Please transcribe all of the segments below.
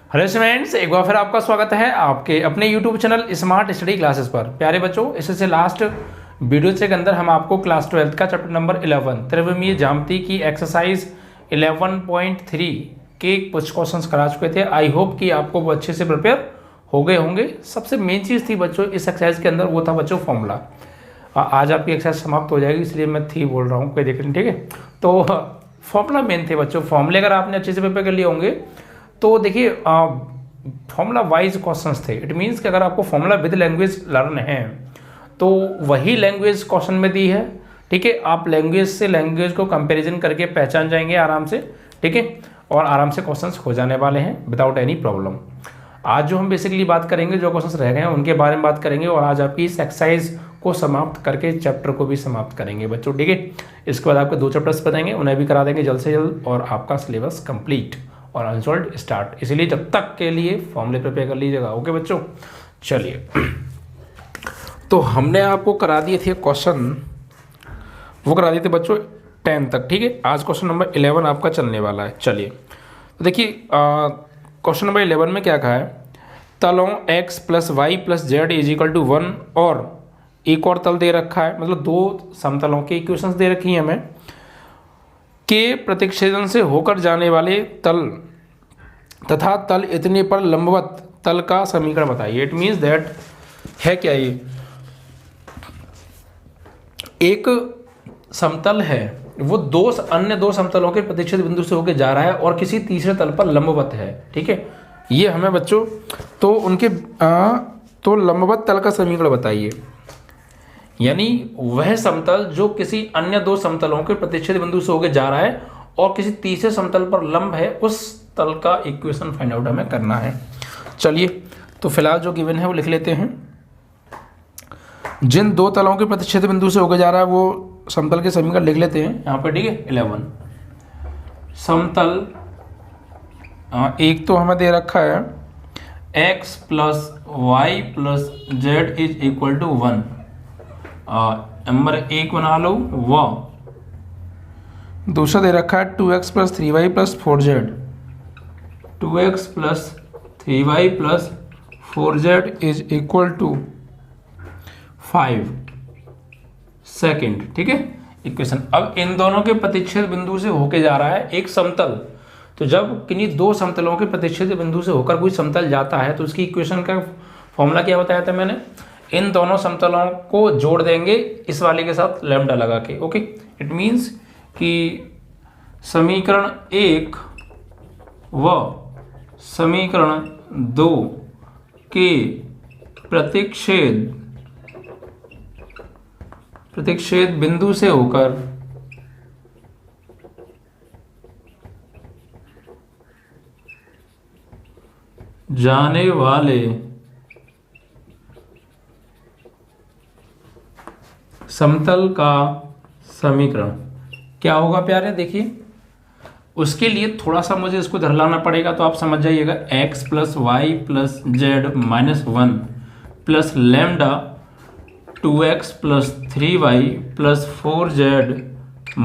Hello students, एक बार फिर आपका स्वागत है आपके अपने YouTube channel smart study classes पर। प्यारे बच्चों, इससे लास्ट वीडियो के अंदर हम आपको क्लास 12 का चैप्टर नंबर 11 त्रिविमीय ज्यामिति की एक्सरसाइज 11.3 के कुछ क्वेश्चंस करा चुके थे। आई होप कि आपको वो अच्छे से प्रिपेयर हो गए होंगे। सबसे मेन चीज़ थी बच्चों इस एक्सरसाइज के अंदर, वो था बच्चों फॉर्मूला। आज आपकी एक्सरसाइज समाप्त हो जाएगी, इसलिए मैं थी बोल रहा हूँ, कोई दिक्कत नहीं, ठीक है। तो फॉर्मूला मेन थे बच्चों। फॉर्मूले अगर आपने अच्छे से प्रिपेयर कर लिए होंगे तो देखिए फॉर्मूला वाइज क्वेश्चंस थे। इट मीन्स कि अगर आपको फॉर्मूला विद लैंग्वेज लर्न है तो वही लैंग्वेज क्वेश्चन में दी है, ठीक है। आप लैंग्वेज से लैंग्वेज को कंपैरिजन करके पहचान जाएंगे आराम से, ठीक है, और आराम से क्वेश्चंस हो जाने वाले हैं विदाउट एनी प्रॉब्लम। आज जो हम बेसिकली बात करेंगे, जो क्वेश्चंस रह गए हैं उनके बारे में बात करेंगे, और आज आपकी इस एक्सरसाइज को समाप्त करके चैप्टर को भी समाप्त करेंगे बच्चों, ठीक है। इसके बाद आपको 2 चैप्टर्स बताएंगे, उन्हें भी करा देंगे जल्द से जल्द, और आपका सिलेबस कंप्लीट और अनसॉल्व्ड स्टार्ट। इसलिए जब तक के लिए फॉर्मूले प्रिपेयर कर लीजिएगा, ओके बच्चों। चलिए, तो हमने आपको करा दिए थे क्वेश्चन, वो करा दिए थे बच्चों 10 तक, ठीक है। आज क्वेश्चन नंबर 11 आपका चलने वाला है। चलिए, तो देखिए क्वेश्चन नंबर 11 में क्या कहा है, तलों x + y + z = 1 और एक और तल दे रखा है, मतलब 2 समतलों के इक्वेशंस दे रखी हैं हमें, के प्रतिच्छेदन से होकर जाने वाले तल तथा तल इतने पर लंबवत तल का समीकरण बताइए। इट मीन्स दैट है क्या, ये एक समतल है, वो अन्य दो समतलों के प्रतिच्छेद बिंदु से होकर जा रहा है और किसी तीसरे तल पर लंबवत है, ठीक है। ये हमें बच्चों तो उनके तो लंबवत तल का समीकरण बताइए, यानी वह समतल जो किसी अन्य 2 समतलों के प्रतिच्छेद बिंदु से होकर जा रहा है और किसी तीसरे समतल पर लंब है, उस तल का इक्वेशन फाइंड आउट हमें करना है। चलिए, तो फिलहाल जो गिवन है वो लिख लेते हैं। जिन 2 तलों के प्रतिच्छेद बिंदु से होकर जा रहा है वो समतल के समीकरण लिख लेते हैं यहाँ पर, ठीक है। 11 समतल एक तो हमें दे रखा है x + y + z = 1। नंबर 1 बना लो, वह दूसरा दे रखा है 2x + 3y + 4z, 2x + 3y + 4z = 5 second, ठीक है इक्वेशन। अब इन दोनों के प्रतिच्छेद बिंदु से होके जा रहा है एक समतल, तो जब किन्हीं 2 समतलों के प्रतिच्छेद बिंदु से होकर कोई समतल जाता है तो उसकी इक्वेशन का फॉर्मूला क्या बताया था मैंने, इन दोनों समतलों को जोड़ देंगे इस वाले के साथ लैम्डा लगा के, ओके। इट मीन्स कि समीकरण 1 व समीकरण 2 के प्रतिच्छेद बिंदु से होकर जाने वाले समतल का समीकरण क्या होगा प्यारे। देखिए, उसके लिए थोड़ा सा मुझे इसको धरलाना पड़ेगा, तो आप समझ जाइएगा। x + y + z - 1 + lambda 2x + 3y + 4z -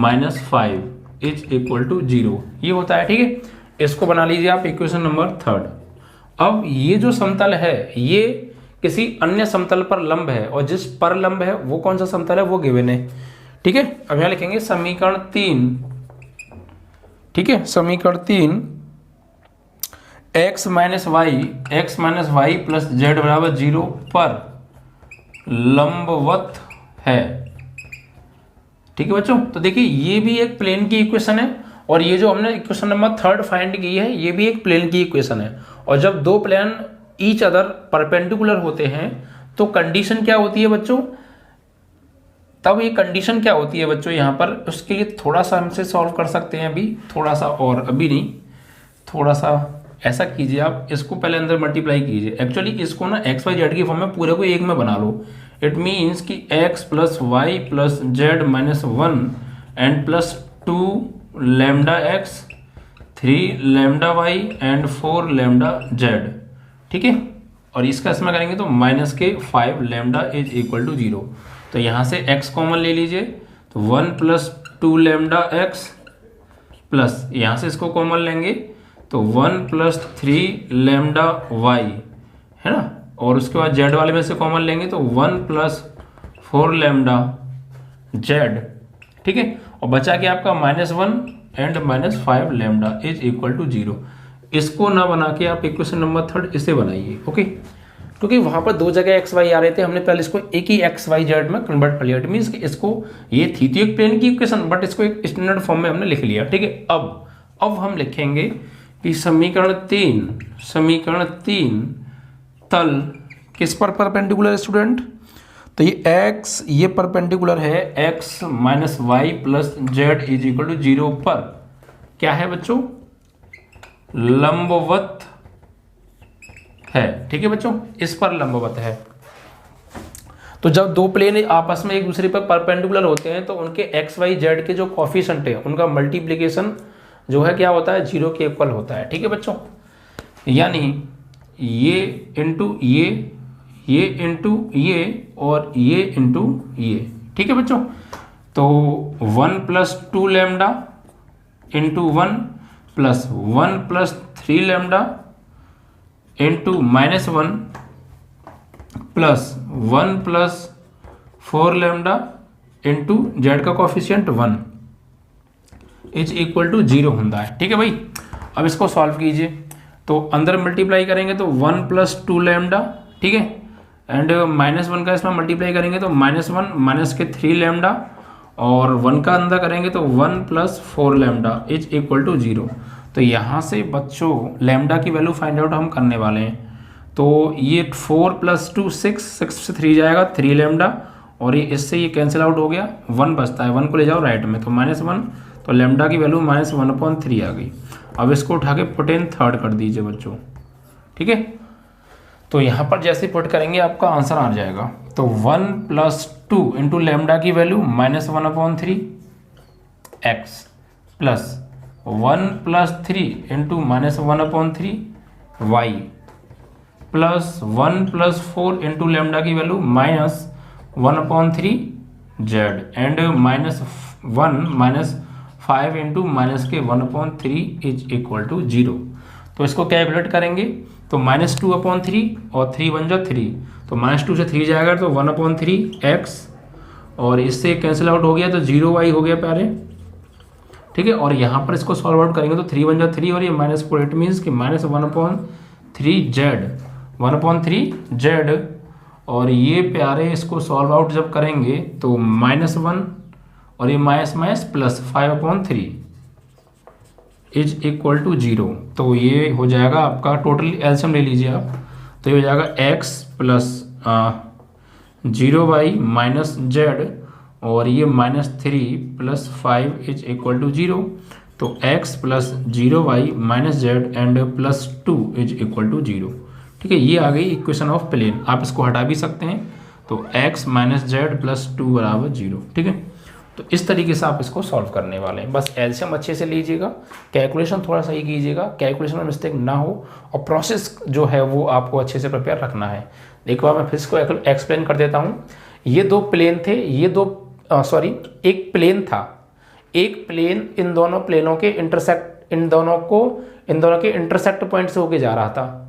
5 = 0, ये होता है, ठीक है। इसको बना लीजिए आप इक्वेशन नंबर 3। अब ये जो समतल है ये किसी अन्य समतल पर लंब है, और जिस पर लंब है वो कौन सा समतल है वो गिवन है, ठीक है। अब यहां लिखेंगे समीकरण 3, ठीक है। समीकरण 3 x - y + z = 0 पर लंबवत है, ठीक है बच्चों। तो देखिए, ये भी एक प्लेन की इक्वेशन है, और ये जो हमने इक्वेशन नंबर 3 फाइंड की है ये भी एक प्लेन की इक्वेशन है। और जब 2 प्लेन ईच अदर परपेंडिकुलर होते हैं तो कंडीशन क्या होती है बच्चों, तब ये कंडीशन क्या होती है बच्चों यहाँ पर, उसके लिए थोड़ा सा हमसे सॉल्व कर सकते हैं अभी, थोड़ा सा, और अभी नहीं, थोड़ा सा ऐसा कीजिए आप, इसको पहले अंदर मल्टीप्लाई कीजिए। एक्चुअली इसको ना x y z की फॉर्म में पूरे को एक में बना लो। इट मीन्स कि x + y + z - 1 and +2 lambda x 3 lambda y and 4 lambda z, ठीक है। और इसका इसमें करेंगे तो -5 लैम्डा = 0। तो यहाँ से x कॉमन ले लीजिए, तो 1 + 2 लैम्डा x प्लस यहाँ से इसको कॉमन लेंगे तो 1 प्लस 3 लैम्डा वाई है ना, और उसके बाद जेड वाले में से कॉमन लेंगे तो 1 प्लस 4 लैम्डा जेड, ठीक है। और बचा क्या आपका -1 and -5 lambda is equal to 0। इसको ना बना के आप इक्वेशन नंबर 3 इसे बनाइए, ओके। क्योंकि वहां पर दो जगह एक्स वाई आ रहे थे, हमने पहले इसको एक ही एक्स वाई जेड में कन्वर्ट कर लिया। इट मीन्स इसको ये थी तो एक प्लेन की इक्वेशन, बट इसको एक स्टैंडर्ड फॉर्म में हमने लिख लिया, ठीक है। अब हम लिखेंगे कि समीकरण 3 तल किस पर परपेंडिकुलर स्टूडेंट, तो ये x ये परपेंडिकुलर है x minus y plus z is equal to 0 पर क्या है बच्चों, लंबवत है, ठीक है बच्चों, इस पर लंबवत है। तो जब दो प्लेन आपस में एक दूसरे पर परपेंडिकुलर होते हैं तो उनके एक्स वाई जेड के जो कोफिशिएंट है उनका मल्टीप्लिकेशन जो है क्या होता है, 0 के इक्वल होता है, ठीक है बच्चों। यानी ये इंटू ये इंटू ये और ये इंटू ये, ठीक है बच्चों। तो 1 plus 2 lambda into 1 plus 1 plus 3 lambda into -1 plus 1 plus 4 lambda into Z का कोफिशिएंट 1 इज इक्वल टू 0 होता है, ठीक है भाई। अब इसको सॉल्व कीजिए, तो अंदर मल्टीप्लाई करेंगे तो 1 प्लस 2 लैम्डा, ठीक है, एंड -1 का इसमें मल्टीप्लाई करेंगे तो -1 माइनस के 3 लैम्डा और 1 का अंदर करेंगे तो 1 plus 4 lambda is equal to 0। तो यहाँ से बच्चों लैम्डा की वैल्यू फाइंड आउट हम करने वाले हैं। तो ये 4 प्लस 2 6 से 3 जाएगा 3 लैम्डा, और ये इससे ये कैंसिल आउट हो गया, 1 बचता है, 1 को ले जाओ राइट में तो -1, तो लैम्डा की वैल्यू -1/3 आ गई। अब इसको उठा के पुट इन थर्ड कर दीजिए बच्चों, ठीक है। तो यहाँ पर जैसे पुट करेंगे आपका आंसर आ जाएगा। तो 1 प्लस 2 इंटू लैम्डा की value -1/3 x plus 1 plus 3 into -1/3 y plus 1 plus 4 into lambda की value -1/3 z and -1 -5 into -1/3 is equal to 0। तो इसको कैलकुलेट करेंगे तो -2/3 और 3 बन जाओ 3, तो -2 से 3 जाएगा तो 1/3 x और इससे कैंसिल आउट हो गया तो 0y हो गया प्यारे, ठीक है। और यहाँ पर इसको सॉल्व आउट करेंगे तो 3 बन जाओ 3 और ये -4, इट मीन्स कि -1/3z और ये प्यारे इसको सॉल्व आउट जब करेंगे तो -1 और ये minus plus 5/3 is equal to 0। तो ये हो जाएगा आपका टोटल एलसीएम ले लीजिए आप, तो ये हो जाएगा x plus 0y minus Z और ये -3 प्लस 5 इज इक्वल टू 0। तो x plus 0y minus z and plus 2 is equal to 0, ठीक है। ये आ गई इक्वेशन ऑफ प्लेन, आप इसको हटा भी सकते हैं। तो x माइनस जेड प्लस 2 बराबर 0, ठीक है। तो इस तरीके से आप इसको सॉल्व करने वाले हैं। बस एलसीएम अच्छे से लीजिएगा, कैलकुलेशन थोड़ा सही कीजिएगा, कैलकुलेशन में मिस्टेक ना हो, और प्रोसेस जो है वो आपको अच्छे से प्रिपेयर रखना है। एक बार मैं फिर इसको एक्सप्लेन कर देता हूँ। ये दो प्लेन थे, एक प्लेन था, एक प्लेन इन दोनों प्लेनों के इन दोनों के इंटरसेक्ट पॉइंट से होके जा रहा था।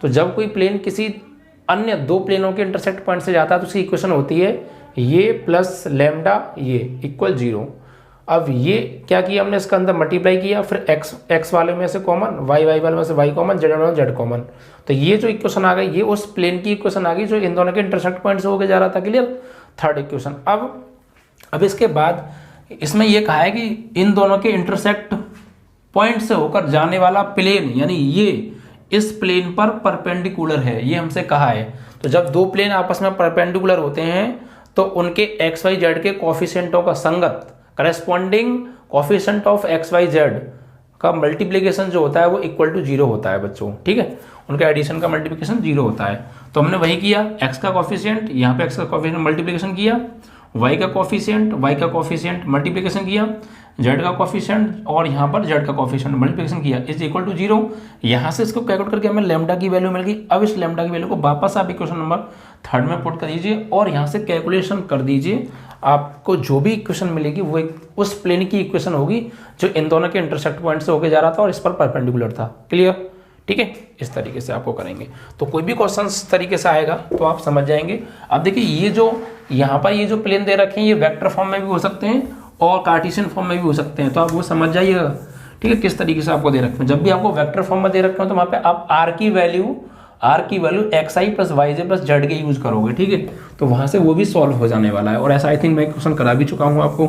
तो जब कोई प्लेन किसी अन्य दो प्लेनों के इंटरसेक्ट पॉइंट से जाता है तो उसकी इक्वेशन होती है ये प्लस लैम्डा ये इक्वल 0। अब ये क्या किया हमने, इसका अंदर मल्टीप्लाई किया, फिर x वाले में से कॉमन, y वाले में से y कॉमन, z वाले में z कॉमन। तो ये जो इक्वेशन आ गई ये उस प्लेन की इक्वेशन आ गई जो इन दोनों के इंटरसेक्ट पॉइंट से होके जा रहा था। Clear, third equation. अब इसके बाद इसमें ये कहा है कि इन दोनों के इंटरसेक्ट पॉइंट से होकर जाने वाला प्लेन, यानी ये इस प्लेन पर परपेंडिकुलर है, ये हमसे कहा है। तो जब दो प्लेन आपस में परपेंडिकुलर होते हैं तो उनके एक्स वाई जेड के कोफिशिएंटों का संगत corresponding coefficient of x y z का मल्टीप्लिकेशन जो होता है वो इक्वल टू 0 होता है बच्चों, ठीक है। उनका एडिशन का मल्टीप्लिकेशन 0 होता है। तो हमने वही किया, x का कोफिशिएंट, यहाँ पे x का कोफिशिएंट मल्टीप्लिकेशन किया, y का कोफिशिएंट मल्टीप्लिकेशन किया, z का कोफिशिएंट और यहाँ पर z का कोफिशिएंट मल्टीप्लिकेशन किया इज इक्वल टू 0। यहाँ से इसको कैलकुलेट करके हमें लैम्डा की वैल्यू मिल गई। अब इस लैम्डा की वैल्यू को वापस आप इक्वेशन नंबर 3 में पुट कर दीजिए और यहाँ से कैलकुलेशन कर दीजिए। आपको जो भी इक्वेशन मिलेगी वो उस प्लेन की इक्वेशन होगी जो इन दोनों के इंटरसेक्ट पॉइंट से होके जा रहा था और इस पर परपेंडिकुलर था। क्लियर? ठीक है, इस तरीके से आपको करेंगे तो कोई भी क्वेश्चन इस तरीके से आएगा तो आप समझ जाएंगे। अब देखिए ये जो यहाँ पर ये जो प्लेन दे रखे हैं ये वेक्टर फॉर्म में भी हो सकते हैं और कार्टेशियन फॉर्म में भी हो सकते हैं, तो आप वो समझ जाइएगा। ठीक है, किस तरीके से आपको दे रखे हैं। जब भी आपको वेक्टर फॉर्म में दे रखे हो तो वहाँ पे आप आर की वैल्यू एक्स आई प्लस वाई जे प्लस जेड के यूज करोगे। ठीक है, तो वहां से वो भी सॉल्व हो जाने वाला है और ऐसा आई थिंक मैं क्वेश्चन करा भी चुका हूँ आपको।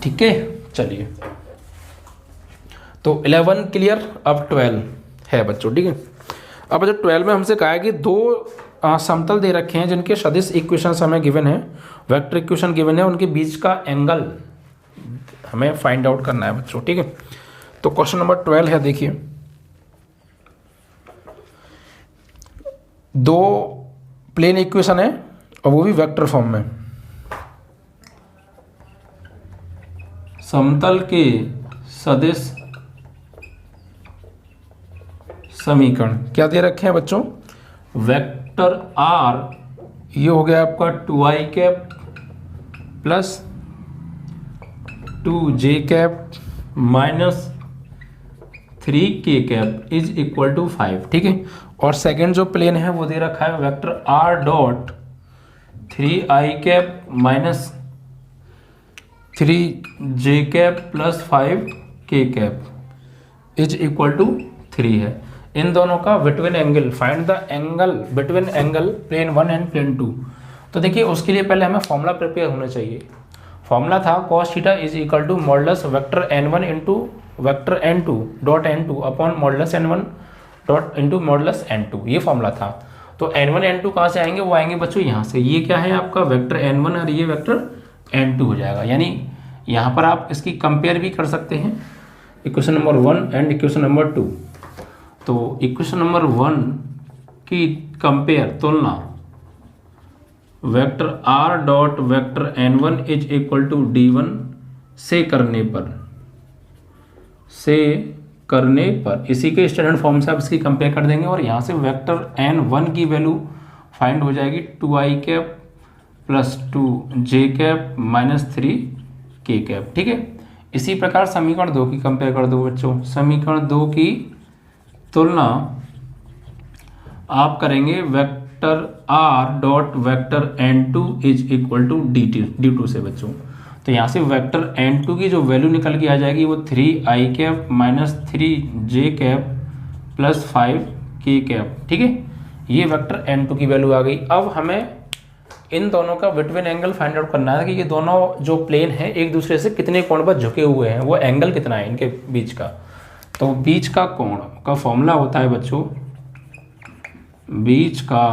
ठीक है, चलिए तो 11 क्लियर। अब 12 है बच्चों। ठीक है, अब बच्चों 12 में हमसे कहा है कि दो समतल दे रखे हैं जिनके सदिश इक्वेशन हमें गिवन है, वेक्टर इक्वेशन गिवन है, उनके बीच का एंगल हमें फाइंड आउट करना है बच्चों। ठीक है, तो क्वेश्चन नंबर 12 है, देखिए दो प्लेन इक्वेशन है और वो भी वेक्टर फॉर्म में। समतल के सदिश समीकरण क्या दे रखे हैं बच्चों? वेक्टर आर, ये हो गया आपका 2i cap plus 2j cap minus 3k cap is equal to 5। ठीक है, और सेकंड जो प्लेन है वो दे रखा है vector r dot 3i cap minus 3j cap plus 5k cap is equal to 3 है। इन दोनों का between angle, find the angle between angle plane 1 and plane 2। तो देखिए उसके लिए पहले हमें फॉर्मूला प्रिपेयर होना चाहिए। फॉर्मूला था cos theta is equal to modulus vector n1 into vector n2 dot n2 upon modulus n1 dot into modulus n2, ये फॉर्मूला था। तो n1 n2 कहाँ से आएंगे? वो आएंगे बच्चों यहाँ से। ये क्या है आपका वेक्टर n1 और ये वेक्टर n2 हो जाएगा। यानी यहाँ पर आप इसकी कंपेयर भी कर सकते हैं, equation number 1 and equation number 2। तो इक्वेशन नंबर 1 की कंपेयर, तुलना, vector r dot vector n1 is equal to d1 से करने पर इसी के स्टैंडर्ड फॉर्म से आप इसकी कंपेयर कर देंगे और यहाँ से वेक्टर n1 की वैल्यू फाइंड हो जाएगी 2i cap plus 2j cap minus 3k cap. ठीक है, इसी प्रकार समीकरण 2 की कंपेयर कर दो बच्चों। समीकरण 2 की तुलना आप करेंगे vector r dot vector n2 is equal to d2 से बच्चों। तो यहाँ से वेक्टर n2 की जो वैल्यू निकल के आ जाएगी वो 3i cap minus 3j cap plus 5k cap. ठीक है, ये वेक्टर n2 की वैल्यू आ गई। अब हमें इन दोनों का बिटवीन एंगल फाइंड आउट करना है कि ये दोनों जो प्लेन हैं एक दूसरे से कितने कोण पर झुके हुए हैं, वो एंगल कितना है इनके बीच का। तो बीच का कोण का फॉर्मूला होता है बच्चों, बीच का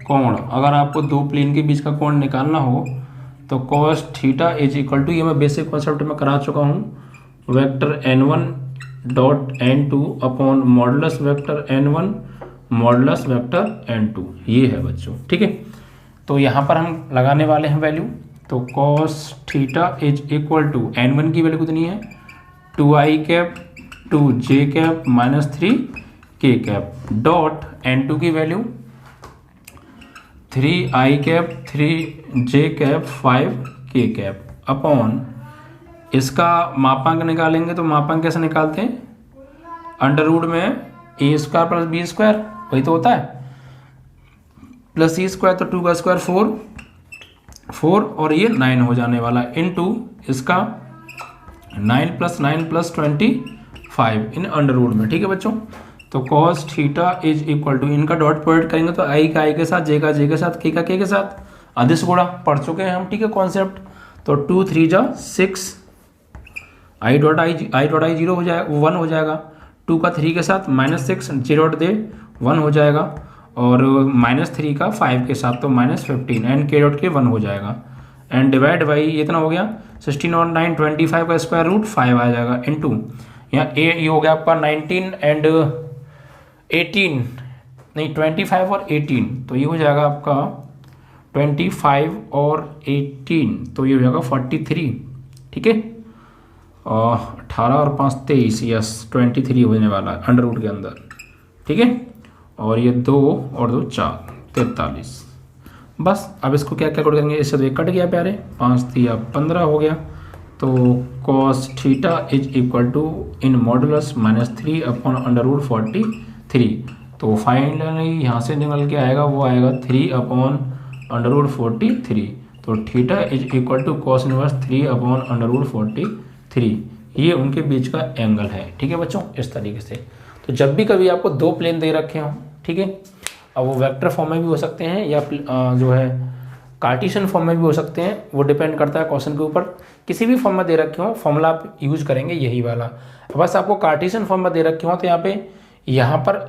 कोण, अगर आपको दो प्लेन के बीच का कोण निकालना हो तो cos theta is equal to, ये मैं बेसिक कॉन्सेप्ट में करा चुका हूँ, vector n1 dot n2 upon modulus vector n1 modulus vector n2, ये है बच्चों। ठीक है, तो यहाँ पर हम लगाने वाले हैं वैल्यू। तो cos theta is equal to n1 की वैल्यू कितनी है 2i cap 2j cap minus 3k cap dot n2 की value 3i cap 3j cap 5k cap upon, इसका मापांक निकालेंगे तो मापांक कैसे निकालते हैं? अंडर रूट में a square plus b square, वही तो होता है, प्लस c स्क्वायर, तो 2 का स्क्वायर 4 और ये 9 हो जाने वाला इनटू इसका 9 प्लस 25 इन अंडर रूट में। ठीक है बच्चों, तो cos theta is equal to, इनका डॉट प्रोडक्ट करेंगे तो i का i के साथ, j का j के साथ, k का k के साथ अदिश गुणा, पढ़ चुके हैं हम। ठीक है कॉन्सेप्ट, तो 2 3 जा 6, i डॉट i 0 हो जाएगा, 1 हो जाएगा, 2 का 3 के साथ माइनस 6, j डॉट दे 1 हो जाएगा, और माइनस 3 का 5 के साथ तो माइनस 15 एंड k डॉट के 1 हो जाएगा, एंड डिवाइड बाई इतना हो गया 16 और 9 25 का स्क्वायर रूट 5 आ जाएगा इनटू, यहाँ ये हो गया आपका 19 एंड 18, नहीं 25 और 18, तो ये हो जाएगा आपका 25 और 18, तो ये हो जाएगा 43। ठीक है, 18 और 5 23, यस 23 होने वाला है अंडर रूट के अंदर। ठीक है, और ये 2 और 2 4 43, बस अब इसको क्या क्या करेंगे, इससे तो ये कट गया प्यारे, 5 तिया 15 हो गया। तो cos theta is equal to in modulus -3 upon √43। तो फाइनली यहाँ से निकल के आएगा, वो आएगा 3 अपॉन √43। तो theta is equal to cos inverse 3 upon √43। ये उनके बीच का एंगल है। ठीक है बच्चों, इस तरीके से। तो जब भी कभी आपको दो प्लेन दे रखे हों, ठीक है, अब वो वेक्टर फॉर्म में भी हो सकते हैं या जो है कार्टेशियन फॉर्म में भी हो सकते हैं, वो डिपेंड करता है क्वेश्चन के ऊपर। किसी भी फॉर्म में दे रखे हो फॉर्मूला आप यूज करेंगे यही वाला। बस आपको कार्टेशियन फॉर्म में दे रखे हो तो यहाँ पर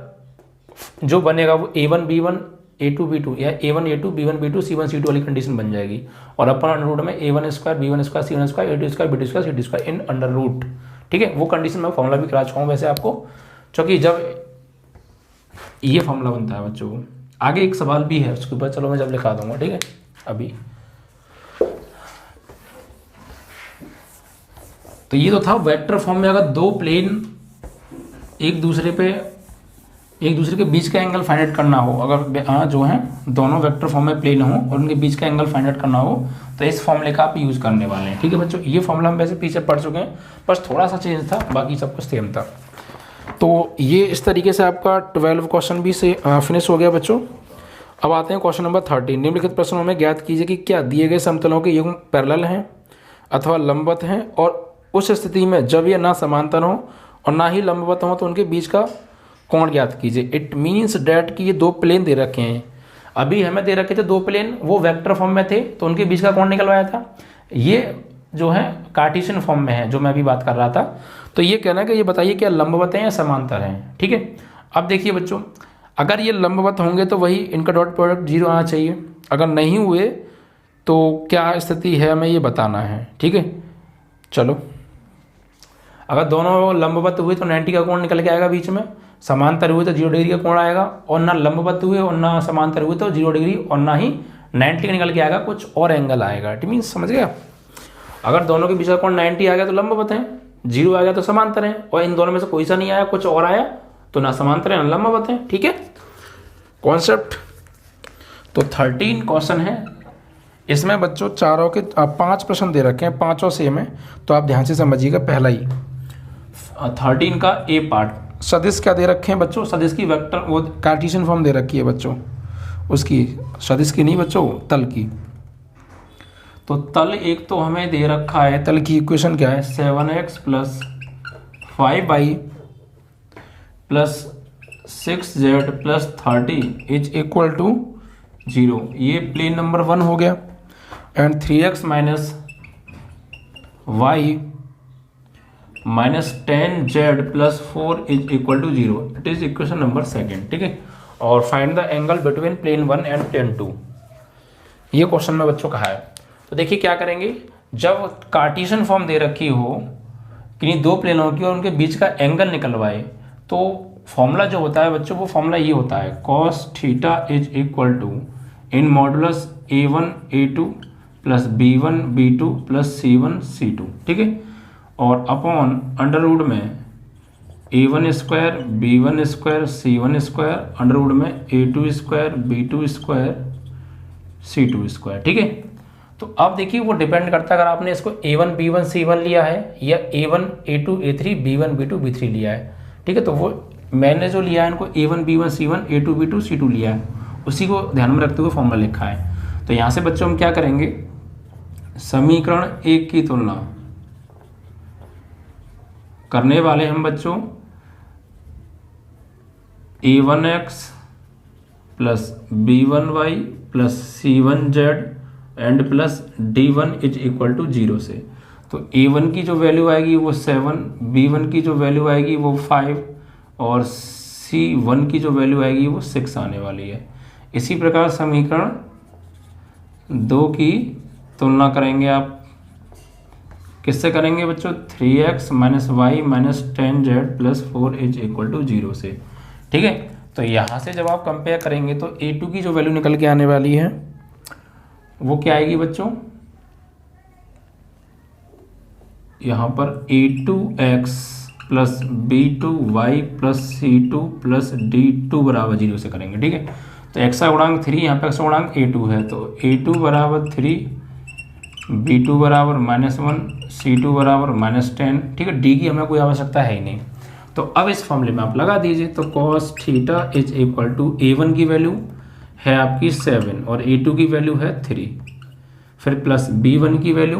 जो बनेगा वो A1 B1 A2 B2 या A1 A2 B1 B2 C1 C2 वाली कंडीशन बन जाएगी। और अपर अंडर रूट में A1 square B1 square C1 square A2 square B2 square C2 square इन अंडर रूट। ठीक है, वो कंडीशन मैं फॉर्मूला भी करा चुका हूँ वैसे आपको, क्योंकि जब ये फॉर्मूला बनता है बच्चों। आगे एक सवाल भी है उसके ऊपर, चलो मैं जब लिखा दूंगा। ठीक है, अभी तो ये तो था वेक्टर फॉर्म में अगर दो प्लेन एक दूसरे के बीच का एंगल फाइंड आउट करना हो, अगर जो है दोनों वेक्टर फॉर्म में प्लेन हो और उनके बीच का एंगल फाइंड आउट करना हो, तो इस फॉर्मूले का आप यूज करने वाले हैं। ठीक है बच्चों, ये फॉर्मूला हम वैसे पीछे पढ़ चुके हैं, बस थोड़ा सा चेंज था, बाकी सब कुछ सेम था। तो ये इस तरीके से आपका 12 क्वेश्चन भी से फिनिश हो गया बच्चों। अब आते हैं क्वेश्चन नंबर 13। निम्नलिखित प्रश्नों में ज्ञात कीजिए कि क्या दिए गए समतलों के युग्म पैरेलल हैं अथवा लंबवत हैं, और उस स्थिति में जब ये ना समांतर हो और ना ही लंबवत हो तो उनके बीच का कोण ज्ञात कीजिए। इट मीन्स डैट कि ये दो प्लेन दे रखे हैं, अभी हमें दे रखे थे दो प्लेन, वो वेक्टर फॉर्म में थे तो उनके बीच का कोण निकलवाया था। ये जो है कार्टेशियन फॉर्म में है जो मैं अभी बात कर रहा था। तो ये कहना है कि ये बताइए क्या लंबवत हैं या समांतर हैं। ठीक है, अब देखिए बच्चों, अगर ये लंबवत होंगे तो वही इनका डॉट प्रोडक्ट 0 आना चाहिए, अगर नहीं हुए तो क्या स्थिति है हमें ये बताना है। ठीक है, चलो, अगर दोनों लंबवत हुए तो 90 का कोण निकल के आएगा बीच में, समांतर हुए तो 0 डिग्री का कोण आएगा, और ना लंबवत हुए और ना समांतर हुए तो 0 डिग्री और ना ही 90 का निकल के आएगा, कुछ और एंगल आएगा। इट मीन्स समझ गया, अगर दोनों के बीच का कोण 90 आ गया तो लंबवत है, 0 आ गया तो समांतर है, और इन दोनों में से कोई सा नहीं आया, कुछ और आया तो ना समांतर है ना लंबवत है। ठीक है कॉन्सेप्ट। तो 13 क्वेश्चन है, इसमें बच्चों चारों के 5 प्रश्न दे रखे हैं, पांचों सेम है, तो आप ध्यान से समझिएगा। पहला ही 13 का ए पार्ट, सदिश क्या दे रखे हैं बच्चों, सदिश की वेक्टर वो कार्टेशियन फॉर्म दे रखी है बच्चों, उसकी सदिश की नहीं बच्चों, तल की। तो तल एक तो हमें दे रखा है, तल की इक्वेशन क्या है, 7x plus 5y plus 6z plus 30 is equal to 0। ये प्लेन नंबर 1 हो गया। And 3x minus y minus 10z plus 4 is equal to 0। It is equation number 2। ठीक है, और find the angle between plane 1 and plane 2, ये question में बच्चों कहा है। तो देखिए क्या करेंगे, जब कार्टेशियन फॉर्म दे रखी हो किन्हीं दो प्लेनों की और उनके बीच का एंगल निकलवाए, तो फॉर्मूला जो होता है बच्चों, वो फॉर्मूला ये होता है, cos theta is equal to in modulus A1 A2 plus B1 B2 plus C1 C2। ठीक है, और अपॉन अंडर रूट में A1 square B1 square C1 square under root में A2 square B2 square C2 square. ठीक है, तो अब देखिए वो डिपेंड करता है, अगर आपने इसको A1 B1 C1 लिया है या A1 A2 A3 B1 B2 B3 लिया है। ठीक है, तो वो मैंने जो लिया है इनको A1 B1 C1 A2 B2 C2 लिया है, उसी को ध्यान में रखते हुए फॉर्मूला लिखा है। तो यहाँ से बच्चों हम क्या करेंगे, समीकरण 1 की तुलना करने वाले हम बच्चों A1x plus B1y plus C1z and plus D1 is equal to 0 से। तो A1 की जो वैल्यू आएगी वो 7, B1 की जो वैल्यू आएगी वो 5 और C1 की जो वैल्यू आएगी वो 6 आने वाली है। इसी प्रकार समीकरण 2 की तुलना करेंगे आप, किससे करेंगे बच्चों, 3x minus y minus 10z plus 4 is equal to 0 से। ठीक है, तो यहाँ से जब आप कंपेयर करेंगे तो A2 की जो वैल्यू निकल के आने वाली है वो क्या आएगी बच्चों, यहाँ पर A2x plus B2y plus C2 plus D2 बराबर 0 से करेंगे। ठीक है, तो x का गुणांक 3, यहाँ पे x का गुणांक a2 है, तो a2 बराबर 3, b2 बराबर -1, c2 बराबर -10। ठीक है, d की हमें कोई आवश्यकता है ही नहीं। तो अब इस फॉर्मूले में आप लगा दीजिए, तो cos theta is equal to a1 की वैल्यू है आपकी 7 और a2 की वैल्यू है 3, फिर प्लस b1 की वैल्यू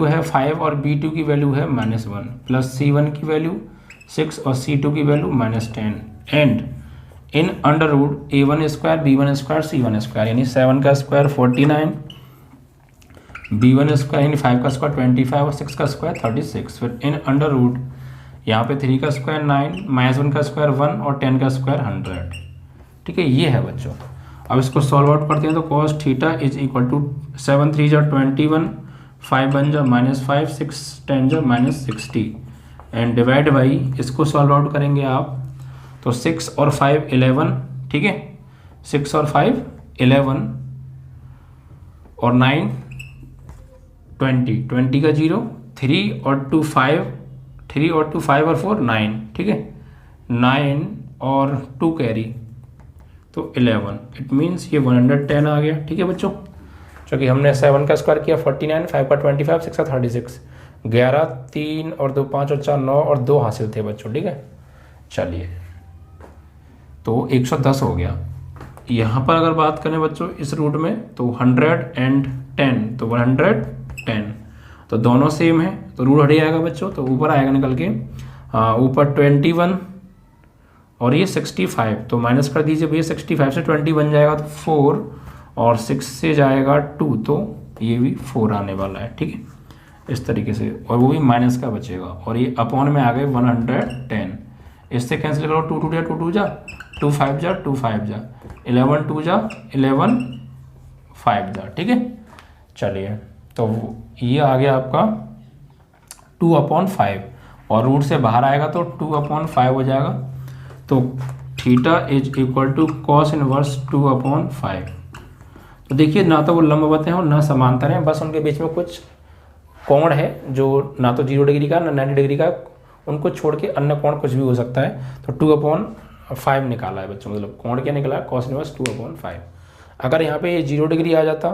है 5 और b2 की वैल्यू है -1, प्लस c1 की वैल्यू 6 और c2 की value -10, and in under root a1 square b1 square c1 square, यानी 7 का स्क्वायर 49, b1 स्क्वायर यानी 5 का स्क्वायर 25 और 6 का स्क्वायर 36, फिर इन अंडर रूट यहाँ पे 3 का स्क्वायर 9, -1 का स्क्वायर 1 और 10 का स्क्वायर 100। ठीक है, ये है बच्चों। अब इसको सॉल्व आउट करते हैं, तो cos theta is equal to 7 3 जा 21, 5 1 जा -5, 6 10 जा -60, एंड डिवाइड बाई, इसको सॉल्व आउट करेंगे आप तो 6 और 5 11। ठीक है, 6 और 5 11 और 9 20, 20 का 0, 3 और 2 5, 3 और 2 5 और 4 9। ठीक है, 9 और 2 कैरी तो 11, इट मीन्स ये 110 आ गया। ठीक है बच्चों, क्योंकि हमने 7 का स्क्वायर किया 49, 5 का 25, 6 का 36, 11, 3 और 2 5 और 4 9 और 2 हासिल थे बच्चों। ठीक है, चलिए तो 110 हो गया। यहाँ पर अगर बात करें बच्चों इस रूट में, तो 110, तो 110, तो दोनों सेम है, तो रूट हट जाएगा बच्चों, तो ऊपर आएगा निकल के, ऊपर 21 और ये 65, तो माइनस कर दीजिए भैया, 65 से 20 बन जाएगा तो 4, और 6 से जाएगा 2, तो ये भी 4 आने वाला है। ठीक है, इस तरीके से, और वो भी माइनस का बचेगा, और ये अपॉन में आ गए 110, इससे कैंसिल करो, 2 2 जा 2 2 जा 2 5 जा 2 5 जा 11 2 जा 11 5 जा। ठीक है, चलिए तो ये आ गया आपका 2/5, और रूट से बाहर आएगा तो 2/5 हो जाएगा, तो theta is equal to cos inverse 2/5। तो देखिए, ना तो वो लंबवत हैं और ना समांतर हैं, बस उनके बीच में कुछ कोण है जो ना तो 0 डिग्री का ना 90 डिग्री का, उनको छोड़ के अन्य कोण कुछ भी हो सकता है। तो 2/5 निकाला है बच्चों, मतलब कोण क्या निकला, कॉस इनवर्स 2/5। अगर यहाँ पे ये 0 डिग्री आ जाता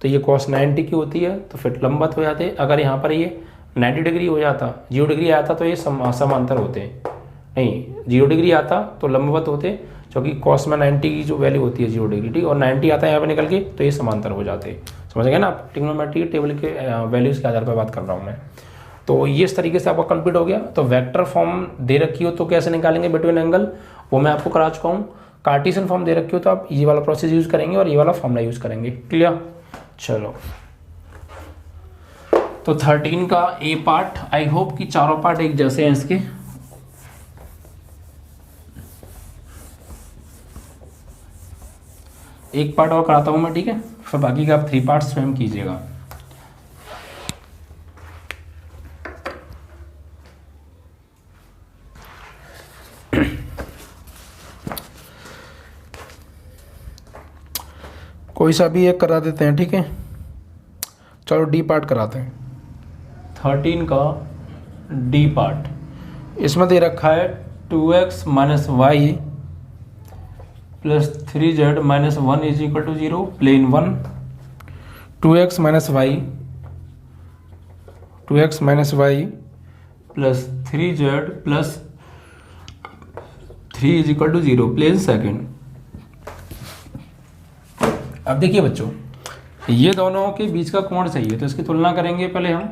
तो ये कॉस 90 की होती है, तो फिर लंबवत हो जाते। अगर यहाँ पर ये 90 डिग्री हो जाता, 0 डिग्री आता तो ये समांतर होते, नहीं 0 डिग्री आता तो लंबवत होते, क्योंकि कॉस में 90 की जो वैल्यू होती है 0 डिग्री, ठीक, और 90 आता है यहाँ पे निकल के, तो ये समांतर हो जाते। समझ गए ना आप, ट्रिग्नोमेट्री टेबल के वैल्यूज़ के आधार पर बात कर रहा हूँ मैं। तो ये इस तरीके से आपका कंप्लीट हो गया। तो वेक्टर फॉर्म दे रखी हो तो कैसे निकालेंगे बिटवीन एंगल, वो मैं आपको करा चुका हूँ। कार्टेशियन फॉर्म दे रखी हो तो आप ये वाला प्रोसेस यूज़ करेंगे और ये वाला फॉर्मूला यूज़ करेंगे। क्लियर, चलो तो 13 का ए पार्ट, आई होप कि चारों पार्ट एक जैसे हैं इसके। एक पार्ट और कराता हूं मैं, ठीक है, फिर बाकी का आप 3 पार्ट स्वयं कीजिएगा। कोई सा भी एक करा देते हैं, ठीक है। चलो डी पार्ट कराते हैं। 13 का डी पार्ट, इसमें दे रखा है 2x minus y plus 3z minus 1 is equal to 0, plane 1। 2x minus y plus 3z plus 3 is equal to 0, plane second. अब देखिए बच्चों, ये दोनों के बीच का कोण चाहिए, तो इसकी तुलना करेंगे पहले हम।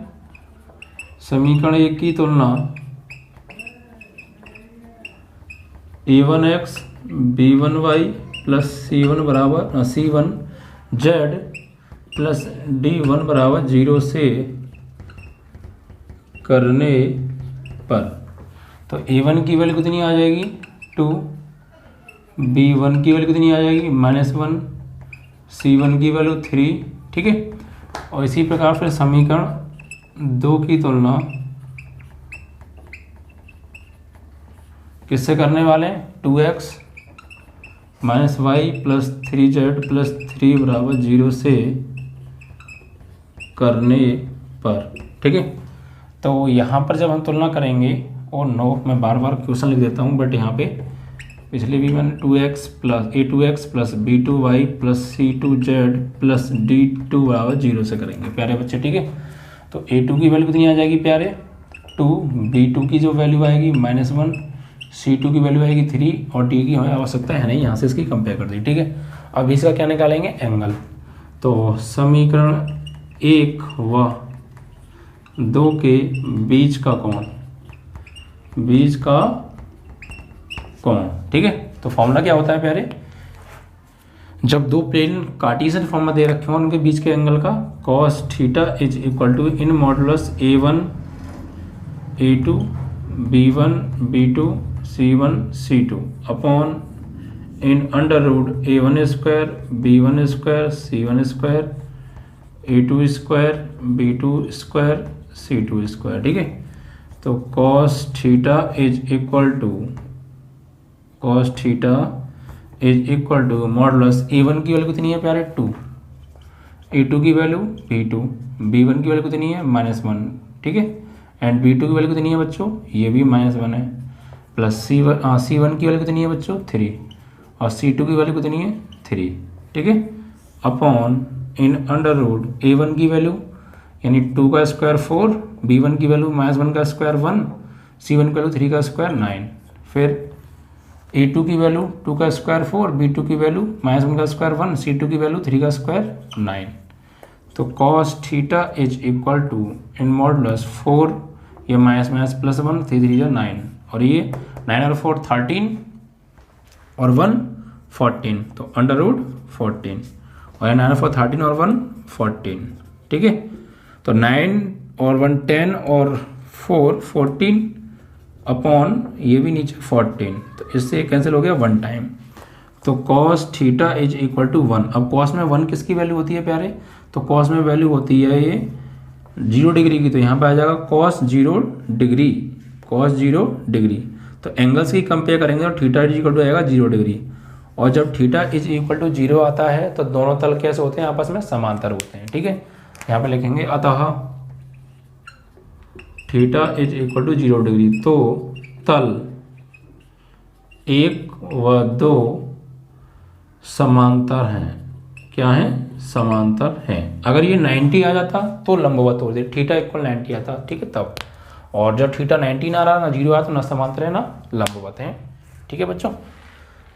समीकरण 1 की तुलना a1x b1y प्लस c1 बराबर c1z प्लस d1 बराबर 0 से करने पर, तो a1 की वैल्यू कितनी आ जाएगी 2, b1 की वैल्यू कितनी आ जाएगी -1, c1 की वैल्यू 3, ठीक है। और इसी प्रकार फिर समीकरण 2 की तुलना किससे करने वाले हैं, 2x minus y plus 3z plus 3 बराबर 0 से करने पर, ठीक है। तो यहाँ पर जब हम तुलना करेंगे, और नो मैं बार बार क्वेश्चन लिख देता हूँ, बट यहाँ पे इसलिए v1 2x plus a2x plus b2y plus c2z plus d2 बराबर 0 से करेंगे प्यारे बच्चे, ठीक है। तो a2 की वैल्यू कितनी आ जाएगी प्यारे 2, b2 की जो वैल्यू आएगी -1, c2 की वैल्यू आएगी 3 और d की हमें आवश्यकता है नहीं, यहाँ से इसकी कंपेयर कर दी, ठीक है। अब इसका क्या निकालेंगे एंगल, तो समीकरण 1 व 2 के बीच का कोण, ठीक है। तो फॉर्मूला क्या होता है प्यारे, जब दो प्लेन कार्टेशियन फॉर्म में दे रखे हो उनके बीच के एंगल का cos theta is equal to in modulus a1 a2 b1 b2 c1 c2 upon in under root a1 square b1 square c1 square a2 square b2 square c2 square, ठीक है। तो cos theta is equal to modulus a1 की value कितनी है प्यारे 2, a2 की value b2, b1 की value कितनी है -1, ठीक है। एंड b2 की वैल्यू कितनी है बच्चों, ये भी -1 है, प्लस c1 की वैल्यू कितनी है बच्चों 3 और c2 की वैल्यू कितनी है 3, ठीक है। अपॉन इन अंडर रूट a1 की वैल्यू यानी 2 का स्क्वायर 4, b1 की वैल्यू -1 का स्क्वायर 1, c1 की वैल्यू 3 का स्क्वायर 9, फिर a2 की वैल्यू 2 का स्क्वायर 4, b2 की वैल्यू -1 का स्क्वायर 1, c2 की वैल्यू 3 का स्क्वायर 9। तो cos theta is equal to in modulus 4 ये माइनस प्लस 1 3 3 9 और ये 9 और 4 13 और 1 14, तो अंडर रूट 14 और ये 9 और 4 13 और 1 14, ठीक है। तो 9 और 1 10 और 4 14 अपॉन ये भी नीचे 14, तो इससे कैंसिल हो गया 1 टाइम। तो cos theta is equal to 1। अब cos में 1 किसकी वैल्यू होती है प्यारे, तो cos में वैल्यू होती है ये 0 डिग्री की, तो यहाँ पे आ जाएगा cos 0 डिग्री। तो एंगल्स की कंपेयर करेंगे तो थीटा इज इक्वल टू आएगा 0 डिग्री, और जब थीटा इज इक्वल टू 0 आता है तो दोनों तल कैसे होते हैं आपस में समांतर होते हैं, ठीक है। यहाँ पे लिखेंगे अतः theta is equal to 0 degree, तो तल 1 व 2 समांतर हैं, क्या है समांतर हैं। अगर ये 90 आ जाता तो लंबवत होते, थीटा इक्वल 90 आता, ठीक है तब, और जब थीटा 90 ना रहा ना 0 आया तो ना समांतर है ना लंबवत है, ठीक है बच्चों।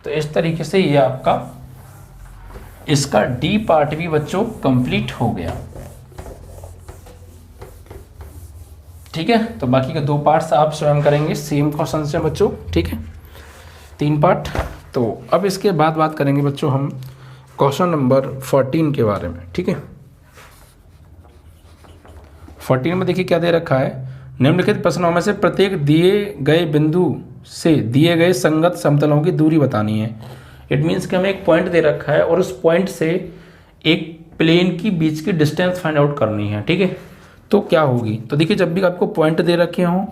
तो इस तरीके से ये आपका इसका डी पार्ट भी बच्चों कंप्लीट हो गया, ठीक है। तो बाकी के 2 पार्ट्स आप स्वयं करेंगे सेम क्वेश्चन से बच्चों, ठीक है, 3 पार्ट। तो अब इसके बाद बात करेंगे बच्चों हम क्वेश्चन नंबर 14 के बारे में, ठीक है। 14 में देखिए क्या दे रखा है, निम्नलिखित प्रश्नों में से प्रत्येक दिए गए बिंदु से दिए गए संगत समतलों की दूरी बतानी है। इट मीन्स कि हमें एक पॉइंट दे रखा है और उस पॉइंट से एक प्लेन की बीच की डिस्टेंस फाइंड आउट करनी है, ठीक है। तो क्या होगी, तो देखिए जब भी आपको पॉइंट दे रखे हों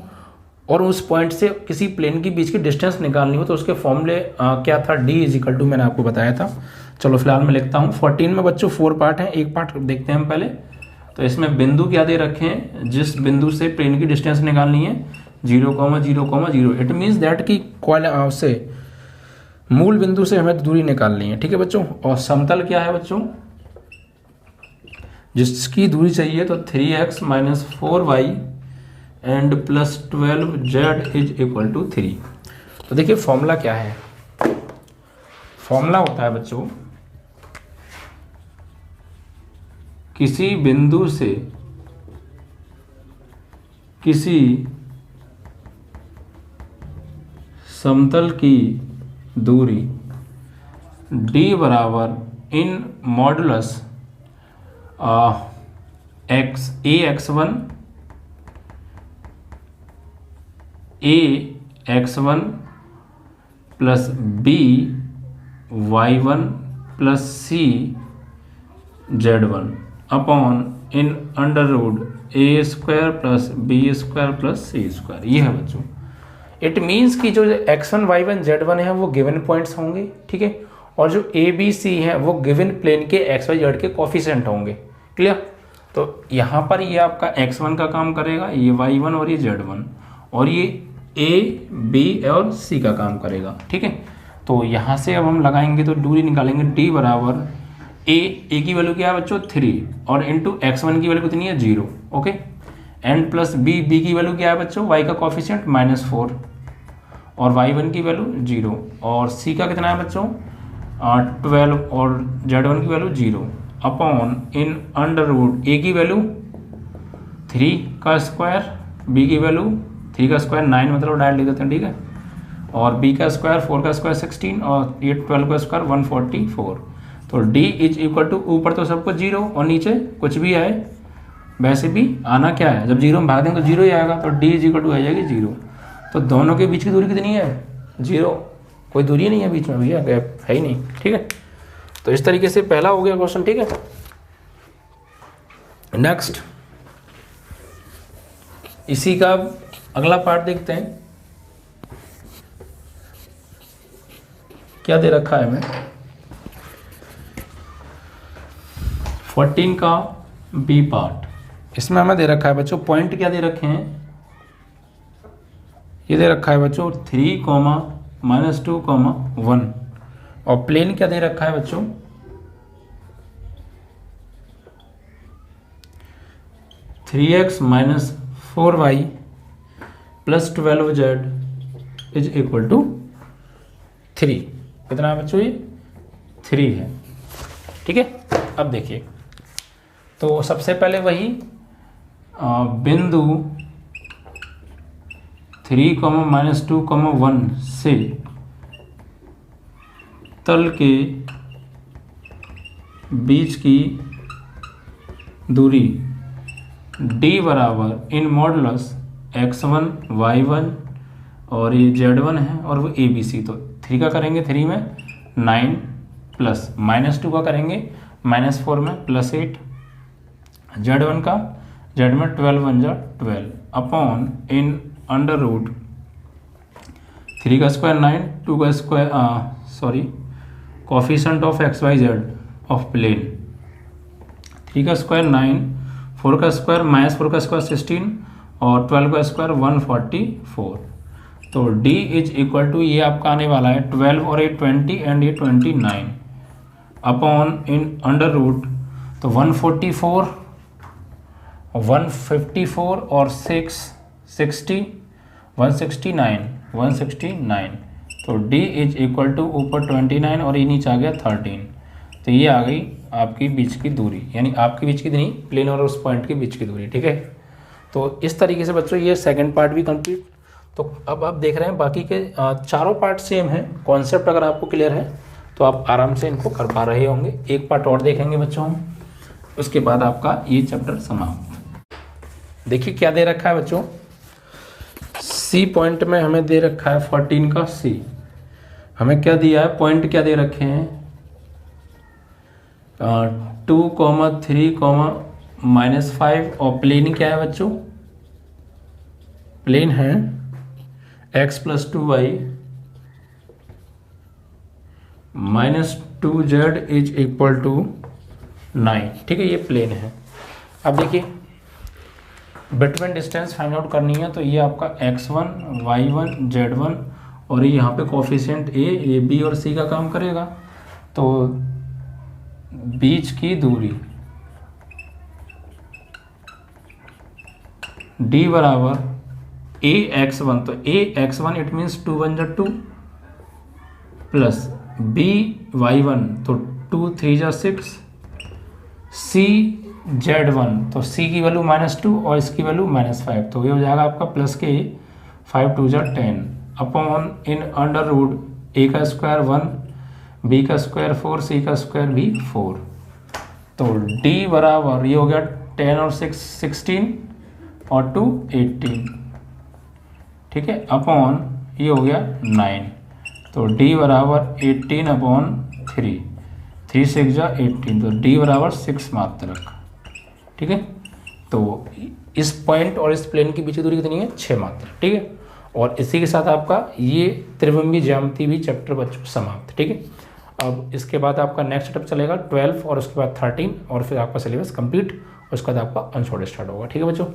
और उस पॉइंट से किसी प्लेन की बीच की डिस्टेंस निकालनी हो तो उसके फॉर्मूले क्या था, d इज इक्वल टू मैंने आपको बताया था। चलो फिलहाल मैं लिखता हूँ। 14 में बच्चों 4 पार्ट हैं, एक पार्ट देखते हैं हम पहले। तो इसमें बिंदु क्या दे रखे हैं, जिस बिंदु से प्लेन की डिस्टेंस निकालनी है 0,0,0। इट मीन्स दैट कि से मूल बिंदु से हमें दूरी निकालनी है, ठीक है बच्चों। और समतल क्या है बच्चों, जिसकी दूरी चाहिए तो 3x - 4y and plus 12z is equal to 3। तो देखिए फॉर्मूला क्या है, फॉर्मूला होता है बच्चों किसी बिंदु से किसी समतल की दूरी d बराबर इन modulus ax1 plus by1 plus cz1 upon इन under root a² plus b² plus c²। ये है बच्चों। इट मीन्स कि जो x1 y1 z1 है वो गिवन पॉइंट्स होंगे, ठीक है, और जो a b c है वो गिवन प्लेन के x y z के कोफिशिएंट होंगे, क्लियर। तो यहाँ पर ये आपका x1 का काम करेगा, ये y1 और ये z1, और ये a b और c का काम करेगा, ठीक है। तो यहाँ से अब हम लगाएंगे तो दूरी निकालेंगे d बराबर a की वैल्यू क्या है बच्चों 3 और इंटू x1 की वैल्यू कितनी है 0। ओके, एंड प्लस b की वैल्यू क्या है बच्चों y का कॉफिशिएंट -4 और y1 की वैल्यू 0 और c का कितना है बच्चों 12 और z1 की value 0 upon in under root a की वैल्यू 3 का स्क्वायर, b की वैल्यू 3 का स्क्वायर 9 मतलब डायरेक्ट लिख देते हैं, ठीक है, और b का स्क्वायर 4 का स्क्वायर 16 और ये 12 का स्क्वायर 144। तो d इज इक्वल टू ऊपर तो सबको 0 और नीचे कुछ भी आए वैसे भी आना क्या है, जब 0 में भाग देंगे तो 0 ही आएगा, तो d इज इक्वल टू आ जाएगी 0। तो दोनों के बीच की दूरी कितनी है 0, कोई दूरी नहीं है बीच में भैया, गैप है ही नहीं, ठीक है। तो इस तरीके से पहला हो गया क्वेश्चन, ठीक है। नेक्स्ट इसी का अगला पार्ट देखते हैं, क्या दे रखा है हमें 14 का बी पार्ट। इसमें हमें दे रखा है बच्चों पॉइंट क्या दे रखे हैं, ये दे रखा है बच्चों 3, -2, 1 और प्लेन क्या दे रखा है बच्चों 3x - 4y + 12z is equal to 3। कितना है बच्चों ये 3 है, ठीक है। अब देखिए तो सबसे पहले वही बिंदु 3, -2, 1 से तल के बीच की दूरी d बराबर इन मॉडुलस x1 y1 और ये z1 है और वो ABC। तो 3 का करेंगे 3 में 9 प्लस -2 का करेंगे -4 में +8, z1 का z में 12 बन जा 12 अपॉन इन अंडर रूट 3 का स्क्वायर 9, 2 का square coefficient of x y z of plane 3 का स्क्वायर 9, 4 का स्क्वायर -4 का स्क्वायर 16 और 12 का स्क्वायर 144। तो d इज इक्वल टू ये आपका आने वाला है 12 और 8 20 एंड ये 29 अपॉन इन अंडर रूट तो 144, 154 और 6 60 169। तो d इज इक्वल टू ऊपर 29 और ये नीचे आ गया 13। तो ये आ गई आपकी बीच की दूरी, यानी आपके बीच की नहीं प्लेन और उस पॉइंट के बीच की दूरी, ठीक है। तो इस तरीके से बच्चों ये सेकंड पार्ट भी कंप्लीट। तो अब आप देख रहे हैं बाकी के चारों पार्ट सेम है, कॉन्सेप्ट अगर आपको क्लियर है तो आप आराम से इनको कर पा रहे होंगे। एक पार्ट और देखेंगे बच्चों हम, उसके बाद आपका ये चैप्टर समाप्त। देखिए क्या दे रखा है बच्चों, सी पॉइंट में हमें दे रखा है 14 का सी। हमें क्या दिया है, पॉइंट क्या दे रखे हैं 2, 3, -5 और प्लेन क्या है बच्चों, प्लेन है x + 2y -2z is equal to 9, ठीक है, ये प्लेन है। अब देखिए बिटवीन डिस्टेंस फाइंड आउट करनी है, तो ये आपका x1 y1 z1 और ये यहाँ पे कोफिशिएंट a b और c का काम करेगा। तो बीच की दूरी d बराबर ax1, तो ax1 इट मीन्स 2 1 जा 2 प्लस by1 तो 2 3 जा 6 cz1 तो c की वैल्यू -2 और इसकी वैल्यू -5, तो ये हो जाएगा आपका प्लस के 5 2 जा 10 upon in under root a का स्क्वायर 1, b का स्क्वायर 4, c का स्क्वायर भी 4। तो d बराबर ये हो गया 10 और 6 16 और 2 18, ठीक है, अपॉन ये हो गया 9। तो d बराबर 18 अपॉन 3, 3 6 जा 18, तो d बराबर 6 मात्रक, ठीक है। तो इस पॉइंट और इस प्लेन की बीच की दूरी कितनी है 6 मात्रक, ठीक है। और इसी के साथ आपका ये त्रिविमीय ज्यामिति भी चैप्टर बच्चों समाप्त, ठीक है। अब इसके बाद आपका नेक्स्ट स्टेप चलेगा 12 और उसके बाद 13 और फिर आपका सिलेबस कंप्लीट और उसके बाद आपका अनसॉर्टेड स्टार्ट होगा, ठीक है बच्चों।